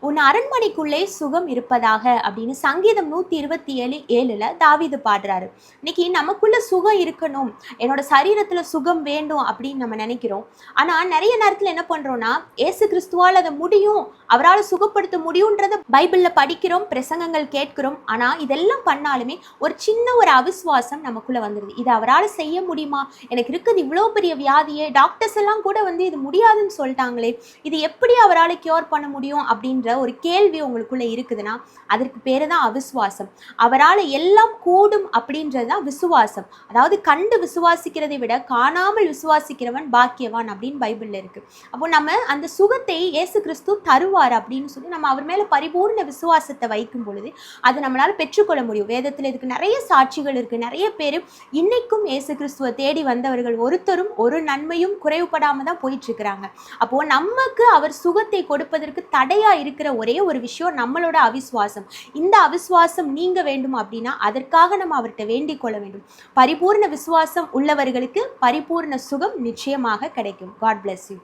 உன் அரண்மனைக்குள்ளே சுகம் இருப்பதாக அப்படின்னு சங்கீதம் 127:7 தாவீது பாடுறாரு. இன்னைக்கு நமக்குள்ள சுகம் இருக்கணும், என்னோட சரீரத்துல சுகம் வேண்டும் அப்படின்னு நம்ம நினைக்கிறோம். ஆனா நிறைய நேரத்துல என்ன பண்றோம்னா, ஏசு கிறிஸ்துவால் அதை முடியும், அவரால் சுகப்படுத்த முடியும்ன்றத பைபிள்ல படிக்கிறோம், பிரசங்கங்கள் கேட்கிறோம். ஆனா இதெல்லாம் பண்ணாலுமே ஒரு சின்ன ஒரு அவிசுவாசம் நமக்குள்ள வந்துடுது. இது அவரால் செய்ய முடியுமா? எனக்கு இருக்குது இவ்வளோ பெரிய வியாதியே, டாக்டர்ஸ் எல்லாம் கூட இது முடியாதுன்னு சொல்லிட்டாங்களே, இது எப்படி அவரால் கியூர் பண்ண முடியும் அப்படின்ற ஒரு கேள்வி உங்களுக்குள்ள இருக்குதுன்னா அதற்கு பேரு தான் அவிசுவாசம். அவரால் எல்லாம் கூடும் அப்படின்றது தான் விசுவாசம். அதாவது கண்டு விசுவாசிக்கிறதை விட காணாமல் விசுவாசிக்கிறவன் பாக்கியவான் அப்படின்னு பைபிள்ல இருக்கு. அப்போ நம்ம அந்த சுகத்தை இயேசு கிறிஸ்து தருவார் அப்படின்னு சொல்லி நம்ம அவர் மேல பரிபூர்ண விசுவாசத்தை வைக்கும் பொழுது அது நம்மளால பெற்றுக்கொள்ள முடியும். வேதத்தில் இதுக்கு நிறைய சாட்சிகள் இருக்கு. நிறைய பேர் இன்னைக்கும் இயேசு கிறிஸ்துவை தேடி வந்தவர்கள் ஒருத்தரும் ஒரு நன்மையும் குறைவுபடாம தான் போயிட்டு இருக்கிறாங்க. அப்போ நமக்கு அவர் சுகத்தை கொடுப்பதற்கு தடையா இருக்கிற ஒரே ஒரு விஷயம் நம்மளோட அவிசுவாசம். இந்த அவிசுவாசம் நீங்க வேண்டும் அப்படின்னா அதற்காக நம்ம அவர்கிட்ட வேண்டிக் கொள்ள வேண்டும். பரிபூர்ண விசுவாசம் உள்ளவர்களுக்கு பரிபூர்ண சுகம் நிச்சயமாக கிடைக்கும். God bless you.